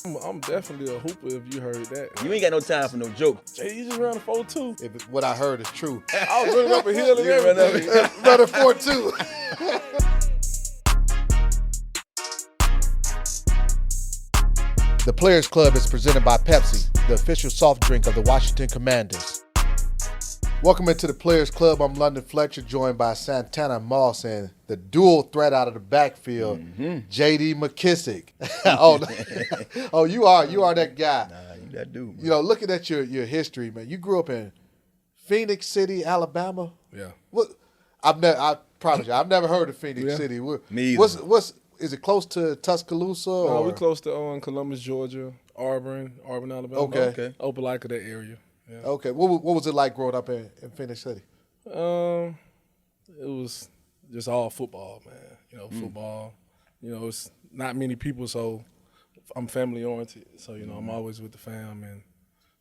I'm definitely a hooper if you heard that. You ain't got no time for no joke. JD, you just ran a 4.2. If what I heard is true. I was running up a hill and You run up a everything. hill. Another 4-2. The Players Club is presented by Pepsi, the official soft drink of the Washington Commanders. Welcome into the Players Club. I'm London Fletcher, joined by Santana Moss and the dual threat out of the backfield, JD McKissic. oh, you are that guy. Nah, you that dude, man. You know, looking at your history, man. You grew up in Phoenix City, Alabama. Yeah. What? I promise you, I've never heard of Phoenix City. Me either. Is it close to Tuscaloosa? No, Or? we're close to Columbus, Georgia, Auburn, Alabama. Okay. Opelika, that area. Yeah. Okay. What was it like growing up in Phoenix City? It was just all football, man. You know, football. You know, it's not many people, so I'm family oriented. So, you know, I'm always with the fam. And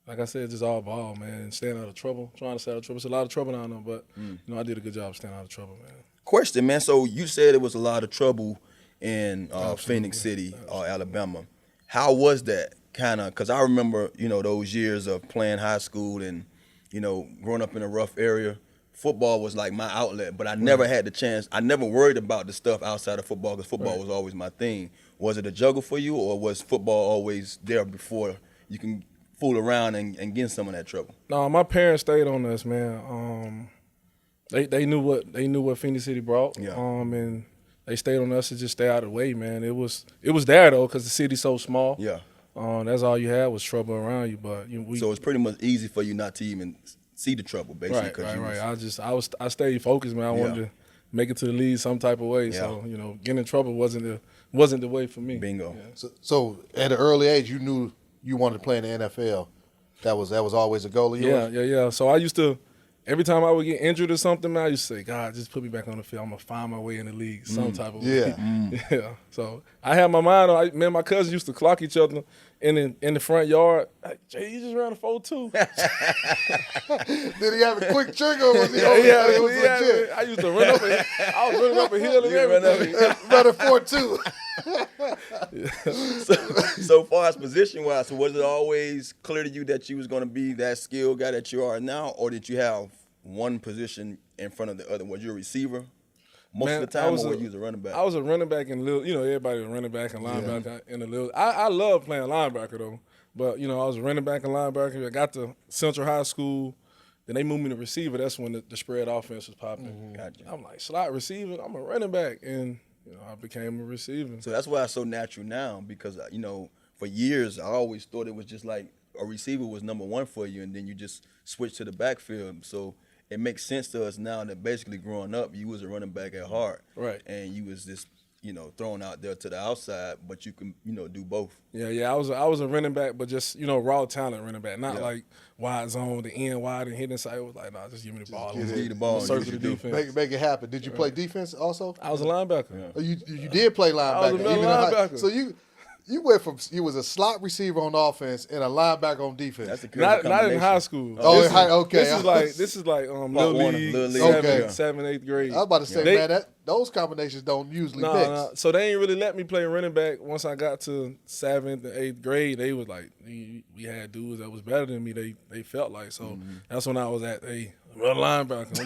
like I said, just all ball, man. And staying out of trouble, trying to stay out of trouble. It's a lot of trouble down there, but, you know, I did a good job staying out of trouble, man. Question, man. So you said it was a lot of trouble in Phoenix City, Alabama. How was that? Kind of, because I remember, you know, those years of playing high school and, you know, growing up in a rough area. Football was like my outlet, but I never had the chance. I never worried about the stuff outside of football because football was always my thing. Was it a juggle for you, or was football always there before you can fool around and get in some of that trouble? No, my parents stayed on us, man. They knew what Phoenix City brought. Yeah. And they stayed on us to just stay out of the way, man. It was there though, because the city's so small. Yeah. That's all you had was trouble around you, but So it's pretty much easy for you not to even see the trouble, basically. Right. I stayed focused, man. I wanted to make it to the league some type of way. Yeah. So, you know, getting in trouble wasn't the way for me. Bingo. Yeah. So at an early age, you knew you wanted to play in the NFL. That was always a goal of yours? Yeah. So I used to, every time I would get injured or something, man, I used to say, God, just put me back on the field. I'm going to find my way in the league some type of way. Yeah. So I had my mind on, me and my cousin used to clock each other in the front yard. Like, Jay, you just ran a 4.2. Did he have a quick trigger or was he Yeah, legit? I used to run up I was running up a hill and everything. Another 4-2. So far as position-wise, so was it always clear to you that you was going to be that skilled guy that you are now, or did you have one position in front of the other? Was you a receiver most of the time, or were you a running back? I was a running back and little. You know, everybody was running back and linebacker in the little. I love playing linebacker though, but you know, I was a running back and linebacker. I got to Central High School. Then they moved me to receiver. That's when the spread offense was popping. Gotcha. I'm like, slot receiver. I'm a running back, and you know, I became a receiver. So that's why it's so natural now, because you know, for years I always thought it was just like a receiver was number one for you, and then you just switch to the backfield. So it makes sense to us now that basically growing up, you was a running back at heart, right? And you was just, you know, thrown out there to the outside, but you can, you know, do both. Yeah. I was a running back, but just, you know, raw talent running back, not like wide zone, the end wide and hit inside. It was like, nah, just give me the ball. Give you the ball. Search the defense. Make it happen. Did you play defense also? I was a linebacker. Yeah. Oh, you did play linebacker. I was a middle linebacker. So you went from you was a slot receiver on offense and a linebacker on defense. That's a crazy not in high school. Oh, this okay. This is like Little League, League. 7th, 8th grade. I was about to say, man, those combinations don't usually mix. Nah. So they ain't really let me play running back. Once I got to 7th and 8th grade, they was like, we had dudes that was better than me. They felt like so. That's when I was at real linebacker.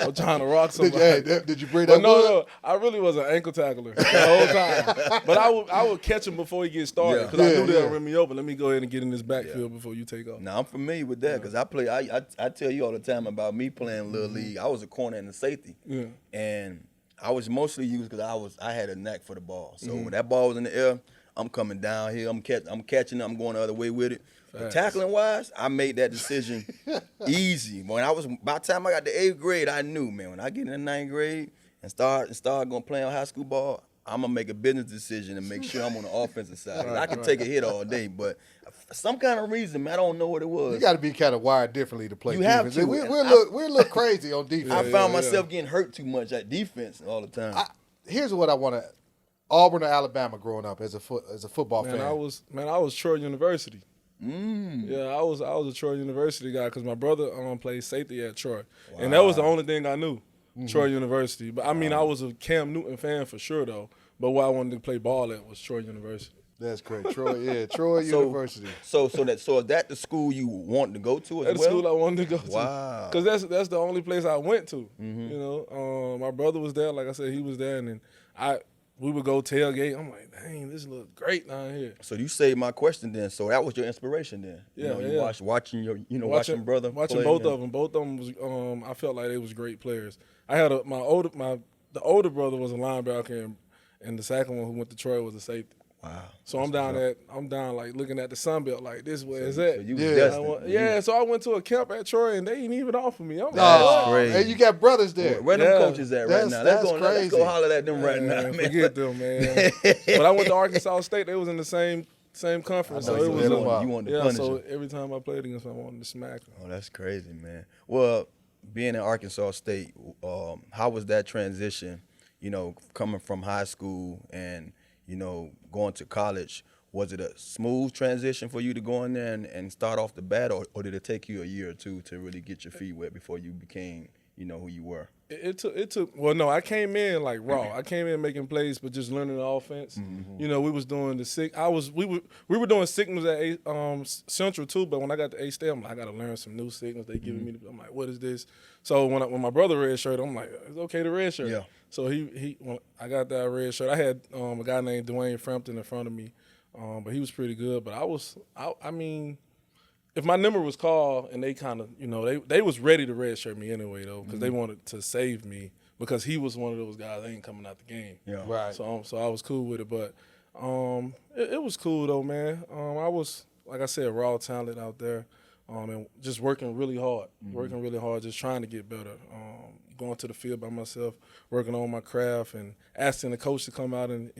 I'm trying to rock somebody. Did you bring that? No. I really was an ankle tackler the whole time. But I would catch him before he gets started because I knew they'll run me over. Let me go ahead and get in this backfield before you take off. Now I'm familiar with that because I tell you all the time about me playing Little League. I was a corner and a safety. Yeah. And I was mostly used because I had a knack for the ball. So when that ball was in the air, I'm coming down here. I'm catching it. I'm going the other way with it. But tackling wise, I made that decision easy. By the time I got to 8th grade, I knew, man, when I get in the 9th grade and start going play on high school ball, I'm gonna make a business decision and make sure I'm on the offensive side. I can take a hit all day, but for some kind of reason, man, I don't know what it was. You got to be kind of wired differently to play defense. Have to. We're a little crazy on defense. I found myself getting hurt too much at defense all the time. Here's what I want to: Auburn or Alabama growing up as a football fan. I was Troy University. Yeah, I was a Troy University guy because my brother played safety at Troy, and that was the only thing I knew. Troy University, but I mean, I was a Cam Newton fan for sure though. But where I wanted to play ball at was Troy University. That's great. Troy University. So is that the school you want to go to as That's well? the school I wanted to go to. Wow. Because that's the only place I went to. You know, my brother was there. Like I said, he was there, and then we would go tailgate. I'm like, dang, this looks great down here. So you saved my question then. So that was your inspiration then. Yeah, you watching your watching brother watching play, both of them. Both of them was I felt like they was great players. I had the older brother was a linebacker, and the second one who went to Troy was a safety. Wow. So I'm down like looking at the Sun Belt like this where it's at. So you was destined. So I went to a camp at Troy and they ain't even offer me. I'm like, That's crazy. And you got brothers there. Where them coaches at right now? Let's go holler at them right now, man. Forget them, man. But I went to Arkansas State. They was in the same conference. So it was you wanted to punish so them. every time I played against them, I wanted to smack them. Oh, that's crazy, man. Well, being at Arkansas State, how was that transition, coming from high school and, going to college? Was it a smooth transition for you to go in there and start off the bat, or did it take you a year or two to really get your feet wet before you became, who you were? It took. Well, no, I came in like raw. I came in making plays, but just learning the offense. We was doing we were doing signals at Central too. But when I got to A-State, I'm like, I got to learn some new signals. They giving me. I'm like, what is this? So when my brother red shirt, I'm like, it's okay to red shirt. Yeah. So when I got that red shirt, I had a guy named Dwayne Frampton in front of me, but he was pretty good. But I mean. If my number was called and they kind of, they was ready to redshirt me anyway, though, because they wanted to save me because he was one of those guys that ain't coming out the game. Yeah. Right. So I was cool with it. But it was cool, though, man. I was, like I said, raw talent out there and just working really hard, just trying to get better, going to the field by myself, working on my craft and asking the coach to come out and,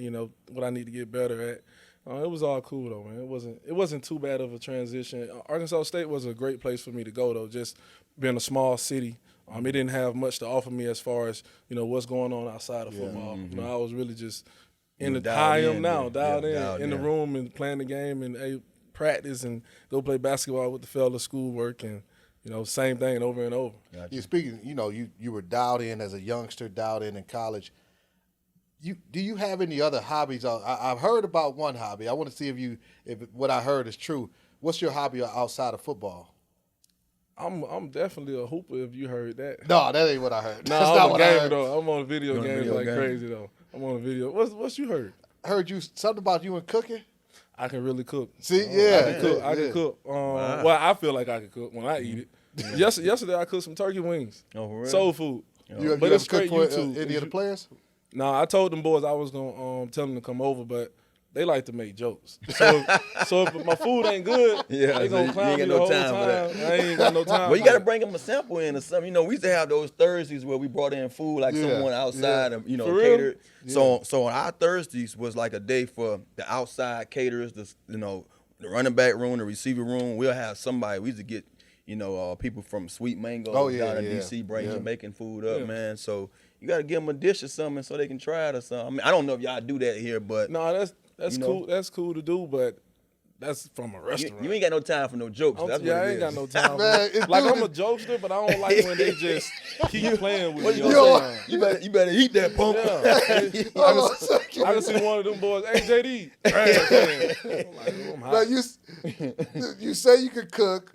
what I need to get better at. It was all cool though, man. It wasn't too bad of a transition. Arkansas State was a great place for me to go though. Just being a small city, it didn't have much to offer me as far as what's going on outside of football. I was really just in the dialed in the room and playing the game and practice and go play basketball with the fellas, schoolwork and same thing over and over. Gotcha. You're speaking. You were dialed in as a youngster, dialed in college. Do you have any other hobbies? I've heard about one hobby. I want to see if what I heard is true. What's your hobby outside of football? I'm definitely a hooper. If you heard that. No, that ain't what I heard. No, That's I'm not a what I gamer heard. though. I'm on video games like game. crazy though. I'm on a video. What's you heard? I heard you something about you and cooking. I can really cook. See, I can cook. Well, I feel like I can cook when I eat it. Yesterday I cooked some turkey wings. Oh, for real? Soul food. You But ever it's straight cook for YouTube. any of the players? No, I told them boys I was gonna tell them to come over, but they like to make jokes. So if my food ain't good, they gonna clown me the whole time. I ain't got no time. Well, you got to bring them a sample in or something. We used to have those Thursdays where we brought in food like someone outside and For real? catered. Yeah. So on our Thursdays was like a day for the outside caterers, the running back room, the receiver room. We'll have somebody. We used to get people from Sweet Mango down in DC bringing Jamaican food up, man. So you got to give them a dish or something so they can try it or something. I mean, I don't know if y'all do that here, but no, that's cool. That's cool to do, but that's from a restaurant. You ain't got no time for no jokes. That's what I it ain't got is. no time. Man, like I'm a jokester, but I don't like when they just keep playing with me. You better eat that punk. I can see one of them boys. Hey, JD. I'm like, you say you can cook.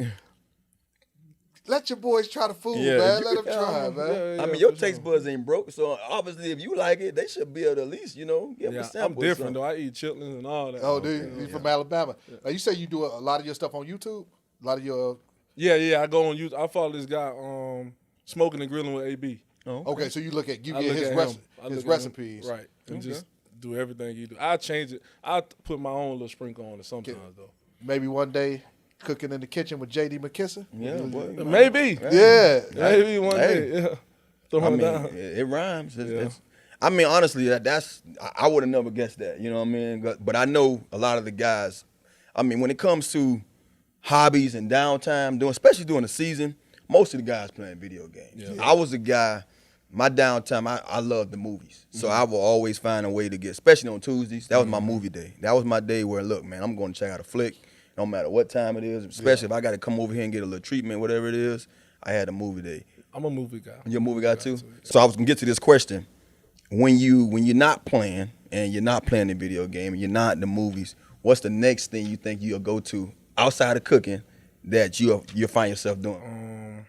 Let your boys try the food, man. Let them try, man. I mean, your taste buds ain't broke, so obviously if you like it, they should be able to at least, give them a sample. I'm different though. I eat chitlins and all that. Oh, dude, you from Alabama? Now, you say you do a lot of your stuff on YouTube. A lot of your. Yeah. I go on YouTube. I follow this guy, Smoking and Grilling with AB. Oh, okay, so you get his recipes, right? And just do everything you do. I change it. I put my own little sprinkle on it sometimes though. Maybe one day. Cooking in the kitchen with JD McKissic? Yeah, boy. Maybe. Yeah. Maybe one day. Yeah. I mean, it rhymes. I mean, honestly, I would have never guessed that. You know what I mean? But I know a lot of the guys. I mean, when it comes to hobbies and downtime, especially during the season, most of the guys playing video games. Yeah. I was a guy. My downtime, I love the movies. So I will always find a way to get, especially on Tuesdays. That was my movie day. That was my day where, look, man, I'm going to check out a flick. No matter what time it is, especially if I got to come over here and get a little treatment, whatever it is, I had a movie day. I'm a movie guy. You're a movie guy too? So I was going to get to this question. When you're not playing and you're not playing the video game and you're not in the movies, what's the next thing you think you'll go to outside of cooking that you'll find yourself doing?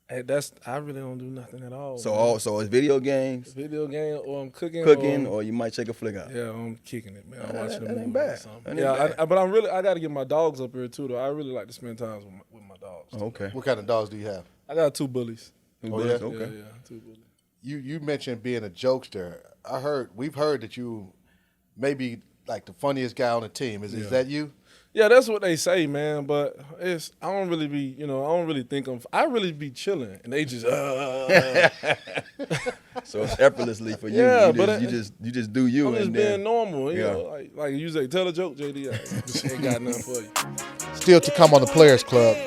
Hey, I really don't do nothing at all. So it's video games, or I'm cooking, or you might check a flick out. Yeah, I'm kicking it, man. I'm watching a that ain't movie bad. or something. That ain't Yeah, bad. but I got to get my dogs up here too, though. I really like to spend time with my dogs. Oh, okay. What kind of dogs do you have? I got 2 bullies. Yeah? Okay. Yeah, 2 bullies. You mentioned being a jokester. We've heard that you may be like the funniest guy on the team. Is that you? Yeah, that's what they say, man. But I don't really be, I don't really think I really be chilling, and they just. So it's effortlessly for you. Yeah, you just do you. I'm just and being then, normal. You know, like you say, tell a joke, JD. I ain't got nothing for you. Still to come on the Players Club.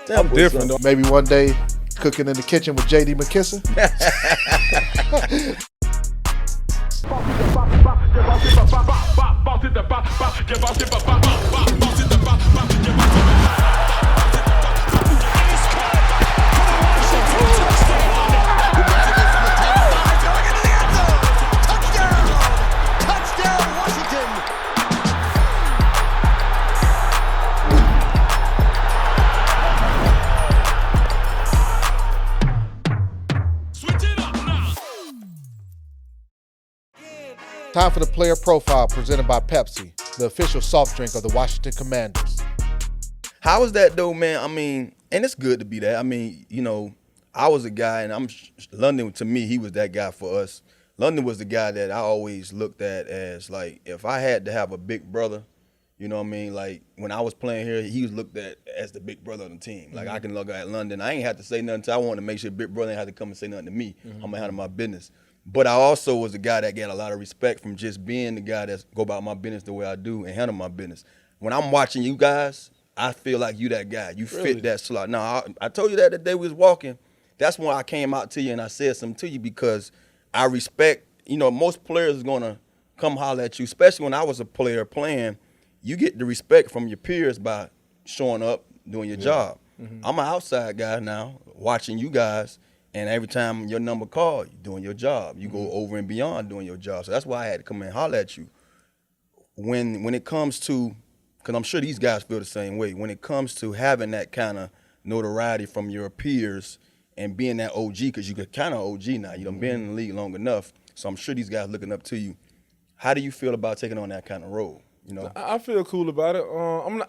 I'm different, though. Maybe one day cooking in the kitchen with JD McKissic. Time for the player profile presented by Pepsi, the official soft drink of the Washington Commanders. How is that though, man? I mean, and it's good to be that. I mean, I was a guy, and London, to me, he was that guy for us. London was the guy that I always looked at as, like, if I had to have a big brother, you know what I mean? Like, when I was playing here, he was looked at as the big brother on the team. Like, I can look at London. I ain't have to say nothing to I wanted to make sure big brother ain't have to come and say nothing to me. I'm going to handle my business. But I also was a guy that got a lot of respect from just being the guy that's go about my business the way I do and handle my business. When I'm watching you guys, I feel like you that guy. You fit that slot. Now, I told you that the day we was walking. That's when I came out to you and I said something to you because I respect, most players is going to come holler at you, especially when I was a player playing. You get the respect from your peers by showing up, doing your job. Mm-hmm. I'm an outside guy now, watching you guys. And every time your number called, you're doing your job. You go over and beyond doing your job. So that's why I had to come and holler at you. When it comes to, because I'm sure these guys feel the same way, when it comes to having that kind of notoriety from your peers and being that OG, because you're kind of OG now. You done been in the league long enough. So I'm sure these guys looking up to you. How do you feel about taking on that kind of role? I feel cool about it.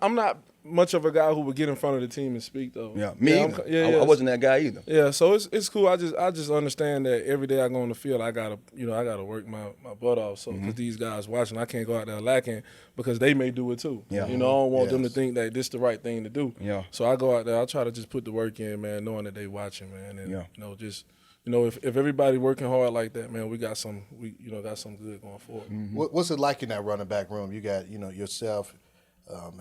I'm not much of a guy who would get in front of the team and speak though. Yeah, me either. I wasn't that guy either. Yeah, so it's cool. I just understand that every day I go on the field, I gotta work my butt off. So because these guys watching, I can't go out there lacking because they may do it too. Yeah. I don't want them to think that this is the right thing to do. Yeah. So I go out there, I try to just put the work in, man, knowing that they watching, man, and if everybody working hard like that, man, we got some good going forward. Mm-hmm. What's it like in that running back room? You got yourself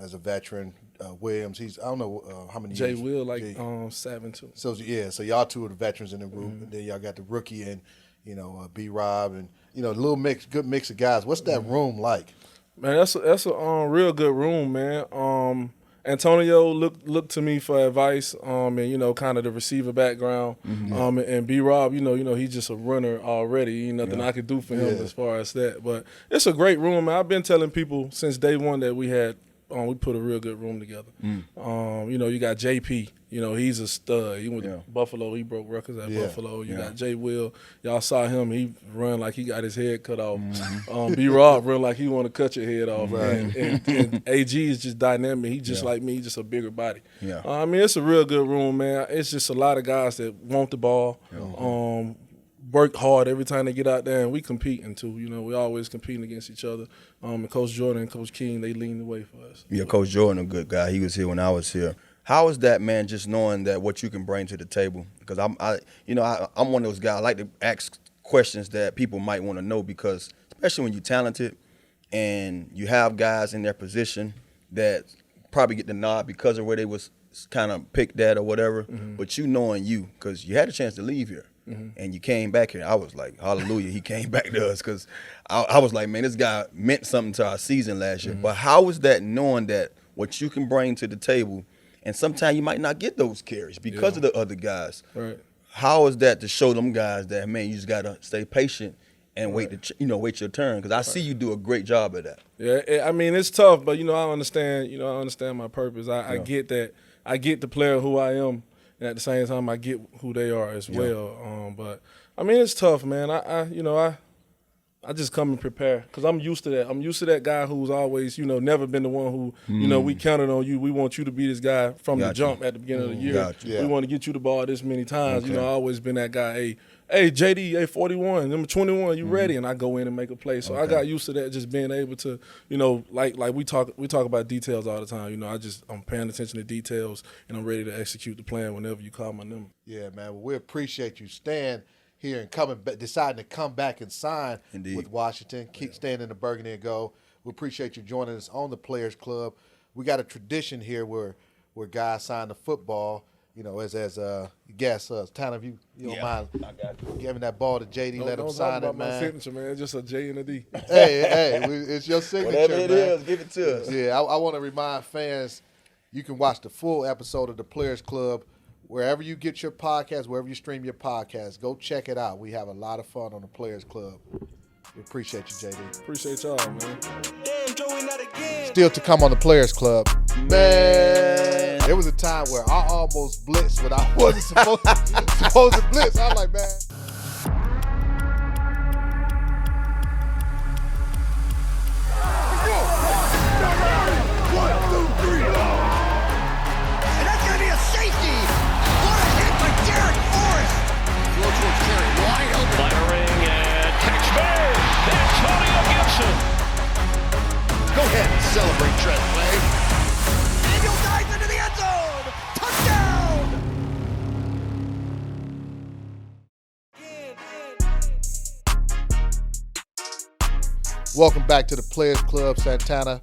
as a veteran, Williams. He's I don't know how many. Jay years. Will 7 too. So so y'all two are the veterans in the room, and then y'all got the rookie and B Rob and a little good mix of guys. What's that room like? Man, that's a real good room, man. Antonio looked to me for advice, and kind of the receiver background, and B Rob, he's just a runner already. Ain't nothing I could do for him as far as that. But it's a great room, man. I've been telling people since day one that we put a real good room together. You got JP. He's a stud. He went to Buffalo. He broke records at Buffalo. You got Jay Will. Y'all saw him. He run like he got his head cut off. B Rob run like he want to cut your head off. Right. And AG is just dynamic. He just like me. He just a bigger body. Yeah. It's a real good room, man. It's just a lot of guys that want the ball. Work hard every time they get out there, and we competing too. We always competing against each other. And Coach Jordan and Coach King, they lean the way for us. Yeah, Coach Jordan, a good guy. He was here when I was here. How is that, man? Just knowing that what you can bring to the table, because I'm one of those guys. I like to ask questions that people might want to know, because especially when you're talented and you have guys in their position that probably get the nod because of where they was kind of picked at or whatever. But knowing you, because you had a chance to leave here. And you came back here. I was like, hallelujah, he came back to us, because I was like, man, this guy meant something to our season last year. But how was that, knowing that what you can bring to the table, and sometimes you might not get those carries because of the other guys. Right. How is that to show them guys that, man, you just got to stay patient and wait your turn, because I see you do a great job at that. Yeah, I mean, it's tough, but I understand. I understand my purpose. I get that. I get the player who I am, and at the same time, I get who they are as well. But I mean, it's tough, man. I just come and prepare because I'm used to that. I'm used to that guy who's always, never been the one who, we counted on you. We want you to be this guy from the jump at the beginning of the year. Yeah. We want to get you the ball this many times. Okay. I always been that guy. Hey, JD, 41, number 21, you ready? And I go in and make a play. So I got used to that, just being able to, like we talk about details all the time. I'm paying attention to details, and I'm ready to execute the plan whenever you call my number. Yeah, man. Well, we appreciate you staying here and deciding to come back and sign with Washington. Keep staying in the Burgundy and Gold. We appreciate you joining us on the Players Club. We got a tradition here where guys sign the football. As guests, Tanner, if you don't mind giving that ball to JD, let him sign it, man. My signature, man. It's just a J and a D. Hey, it's your signature, whatever it man. is, give it to us. Yeah, I want to remind fans, you can watch the full episode of the Players Club wherever you get your podcast, wherever you stream your podcast. Go check it out. We have a lot of fun on the Players Club. We appreciate you, JD. Appreciate y'all, man. Still to come on the Players Club. Man, there was a time where I almost blitzed when I wasn't supposed to blitz. I was like, man. Go ahead and celebrate, Treadway. Daniel dives into the end zone. Touchdown! Welcome back to the Players Club, Santana.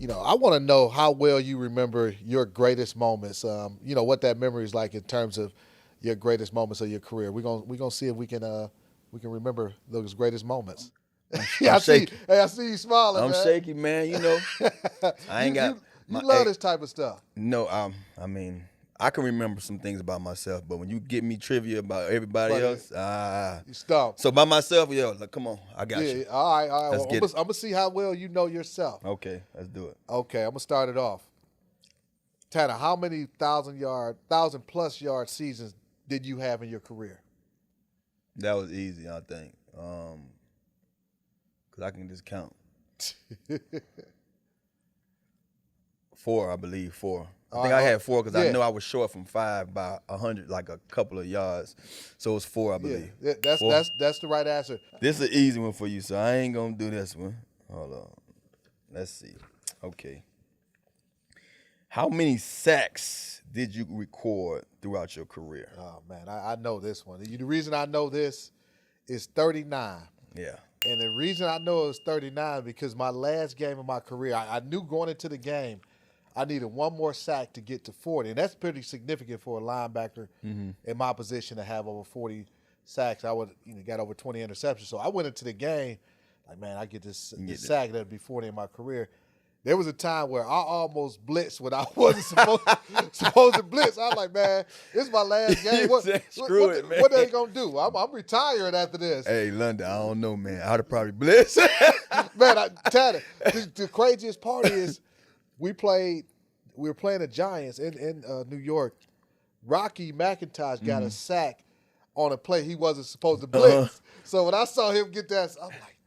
I want to know how well you remember your greatest moments. What that memory is like in terms of your greatest moments of your career. We're gonna see if we can remember those greatest moments. I see you smiling. I'm man. shaky, man. I ain't got. You love this type of stuff. No, I mean, I can remember some things about myself, but when you get me trivia about everybody else, you stop. So by myself, come on, I got you. All right. Let's Well, get I'm gonna see how well you know yourself. Okay, let's do it. Okay, I'm gonna start it off. Tanner, how many 1,000+ yard seasons did you have in your career? That was easy, I think. I can just count. 4, I believe. 4. I think I had 4 because I know I was short from 5 by 100, like a couple of yards. So it was 4, I believe. Yeah, that's the right answer. This is an easy one for you, so I ain't gonna do this one. Hold on. Let's see. Okay. How many sacks did you record throughout your career? Oh man, I know this one. The reason I know this is 39. Yeah. And the reason I know it was 39 because my last game of my career, I knew going into the game, I needed one more sack to get to 40. And that's pretty significant for a linebacker in my position to have over 40 sacks. I would got over 20 interceptions. So I went into the game like, man, I get this sack, that'd be 40 in my career. There was a time where I almost blitzed when I wasn't supposed to blitz. I was like, man, this is my last game. What are they going to do? I'm retiring after this. Hey, London, I don't know, man. I'd have probably blitzed. Man, Tanner, the craziest part is we were playing the Giants in New York. Rocky McIntosh got a sack on a play he wasn't supposed to blitz. So when I saw him get that, I'm like,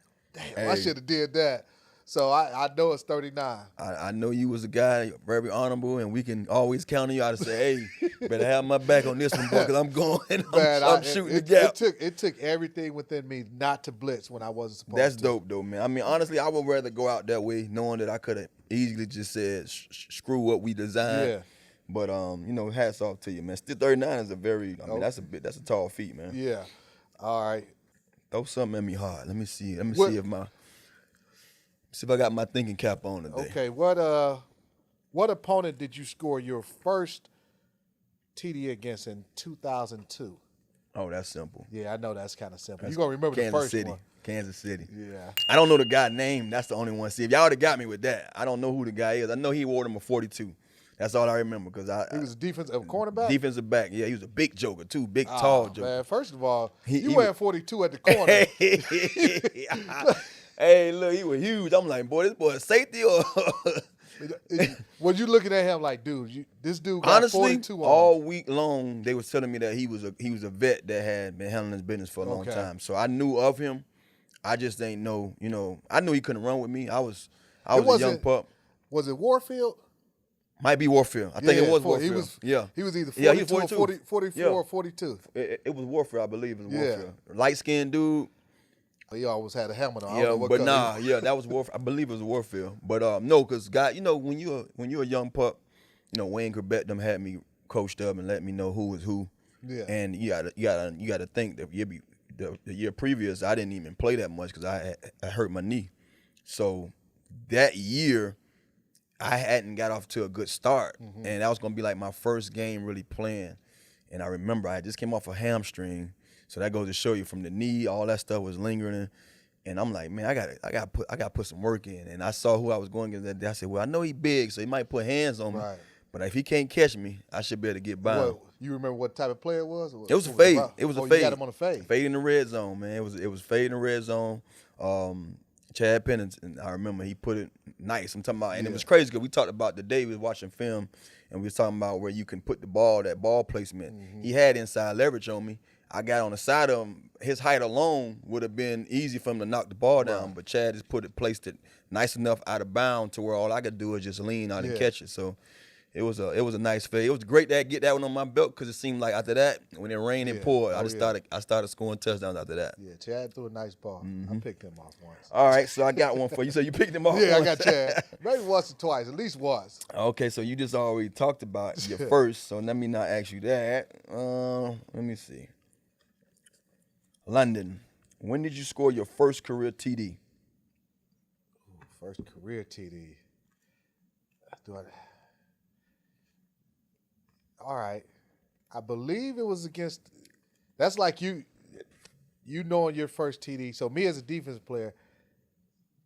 damn, I should have did that. So I know it's 39. I know you was a guy very honorable, and we can always count on you out to say, hey, better have my back on this one, boy, because I'm going. I'm shooting the gap. It took everything within me not to blitz when I wasn't supposed to. That's dope, though, man. I mean, honestly, I would rather go out that way knowing that I could have easily just said, screw what we designed. Yeah. But, hats off to you, man. Still 39 is that's a tall feat, man. Yeah. All right. Throw something at me hard. Let me see if I got my thinking cap on today. Okay, what opponent did you score your first TD against in 2002? Oh, that's simple. Yeah, I know that's kind of simple. You're going to remember the first one. Kansas City. Yeah. I don't know the guy's name. That's the only one. See, if y'all would have got me with that, I don't know who the guy is. I know he wore him a 42. That's all I remember because He was a defensive cornerback? Defensive back. Yeah, he was a big joker, too. Big, tall joker. Man, first of all, He you wearing 42 at the corner. Hey, look, he was huge. I'm like, boy, this boy is safety or Was you looking at him like, dude, this dude got honestly, 42 on all week long they was telling me that he was a vet that had been handling his business for a long time. So I knew of him. I just ain't know, I knew he couldn't run with me. I was a young pup. Was it Warfield? Might be Warfield. I think it was Warfield. He was either 42, he was 42. or 44 or 42. It was Warfield, I believe. It was Warfield. Light-skinned dude. He always had a helmet on. Yeah, but that was Warfield. I believe it was Warfield. But no, because God, when you're a young pup, Wayne Corbett them had me coached up and let me know who was who. Yeah. And you gotta think that the year previous I didn't even play that much because I hurt my knee. So that year I hadn't got off to a good start, and that was gonna be like my first game really playing. And I remember I just came off a hamstring. So that goes to show you from the knee, all that stuff was lingering. And I'm like, man, I gotta put some work in. And I saw who I was going against that day. I said, well, I know he big, so he might put hands on me. Right. But if he can't catch me, I should be able to get by him. You remember what type of player it was? It was a fade. It was a fade. You got him on a fade. Fade in the red zone, man. It was fade in the red zone. Chad Pennington, I remember he put it nice. I'm talking about, and it was crazy because we talked about the day we was watching film, and we was talking about where you can put the ball, that ball placement. He had inside leverage on me. I got on the side of him. His height alone would have been easy for him to knock the ball down, but Chad just placed it nice enough out of bounds to where all I could do is just lean out and catch it. So it was a nice fade. It was great to get that one on my belt because it seemed like after that, when it rained and poured, I started scoring touchdowns after that. Yeah, Chad threw a nice ball. I picked him off once. All right, so I got one for you. So you picked him off. Yeah, once. I got Chad. Maybe once or twice, at least once. Okay, so you just already talked about your first, so let me not ask you that. Let me see. London, when did you score your first career TD? First career TD. All right. I believe it was against – that's like you knowing your first TD. So me as a defensive player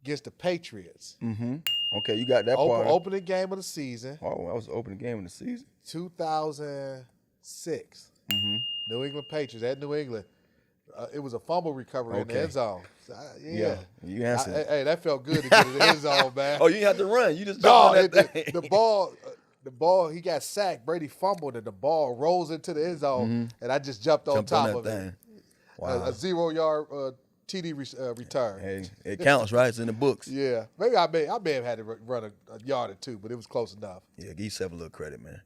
against the Patriots. Mm-hmm. Okay, you got that part. Opening game of the season. Oh, that was the opening game of the season? 2006. New England Patriots at New England. It was a fumble recovery in the end zone. So, yeah, you answered. Hey, that felt good to get in the end zone, man. Oh, you didn't have to run. You just jumped on that thing. The ball, he got sacked. Brady fumbled, and the ball rolls into the end zone, and I just jumped on top of it. Wow. A 0-yard TD return. Hey, it counts, right? It's in the books. Yeah. Maybe I may have had to run a yard or two, but it was close enough. Yeah, give yourself a little credit, man.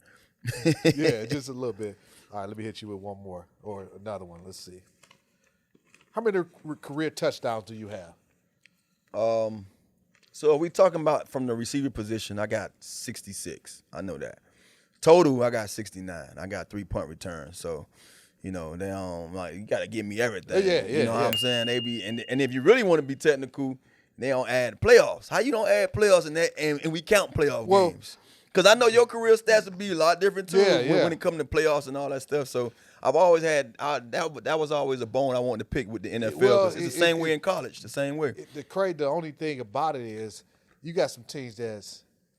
Yeah, just a little bit. All right, let me hit you with one more or another one. Let's see. How many career touchdowns do you have? So we talking about from the receiver position, I got 66. I know that. Total, I got 69. I got 3 punt returns. So, they don't like you got to give me everything. Yeah. You know what I'm saying? They be and if you really want to be technical, they don't add playoffs. How you don't add playoffs in that and we count playoff games? Because I know your career stats would be a lot different too when it comes to playoffs and all that stuff. So I've always had that was always a bone I wanted to pick with the NFL. Well, it's the same way in college, the same way. The only thing about it is you got some teams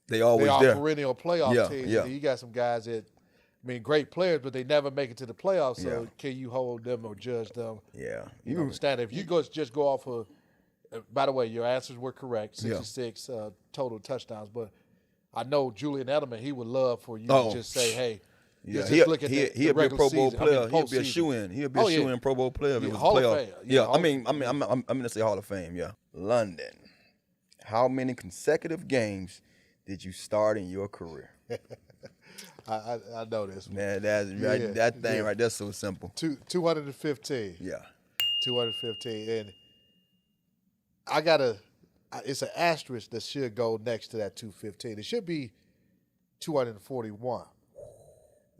they are perennial playoff teams. Yeah. And you got some guys that, great players, but they never make it to the playoffs. So can you hold them or judge them? Yeah, you understand? If you just go off of, by the way, your answers were correct. 66 total touchdowns, but I know Julian Edelman, he would love for you to just say, hey. Yeah, just look at he'll be a Pro Bowl player. He'll be a shoe-in. He'll be a shoe-in Pro Bowl player if it was a playoff. I'm going to say Hall of Fame, yeah. London, how many consecutive games did you start in your career? I know this. Man, that thing right there so simple. 215. Yeah. 215. And it's an asterisk that should go next to that 215. It should be 241.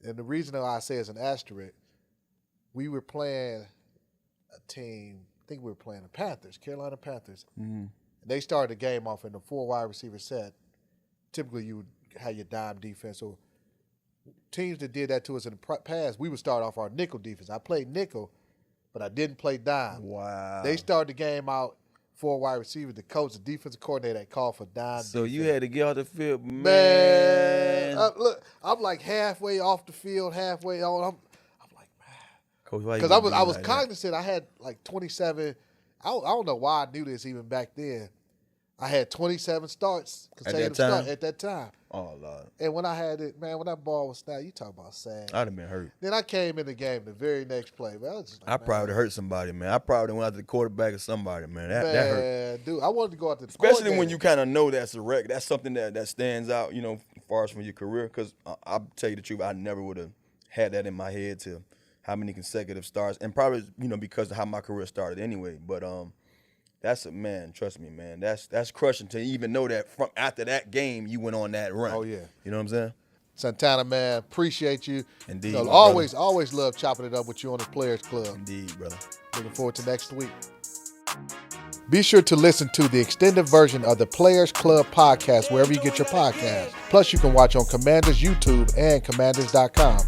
And the reason I say it's an asterisk, we were playing a team, I think we were playing the Panthers, Carolina Panthers. Mm-hmm. They started the game off in the 4 wide receiver set. Typically, you would have your dime defense. So teams that did that to us in the past, we would start off our nickel defense. I played nickel, but I didn't play dime. Wow. They started the game out 4 wide receivers, the coach, the defensive coordinator that called for 9. So you had to get off the field, Man, look, I'm like halfway off the field, halfway on. I'm like, man, Coach, why you because gonna I do was like cognizant. I had like 27. I don't know why I knew this even back then. I had 27 starts, consecutive starts at that time. Oh, Lord. And when I had it, man, when that ball was snapped, you talk about sad. I'd have been hurt. Then I came in the game the very next play. Man, I was just like, I probably hurt somebody, man. I probably went out to the quarterback or somebody, man. That hurt. Dude, I wanted to go out to the Especially when you kind of know that's a wreck. That's something that stands out, you know, as far as from your career. Because I'll tell you the truth, I never would have had that in my head to how many consecutive starts. And probably, you know, because of how my career started anyway. But that's a man. Trust me, man. That's crushing to even know that from after that game you went on that run. Oh yeah, you know what I'm saying? Santana, man, appreciate you. Indeed, You know, my always love chopping it up with you on the Players Club. Indeed, brother. Looking forward to next week. Be sure to listen to the extended version of the Players Club podcast wherever you get your podcasts. Plus, you can watch on Commanders YouTube and Commanders.com.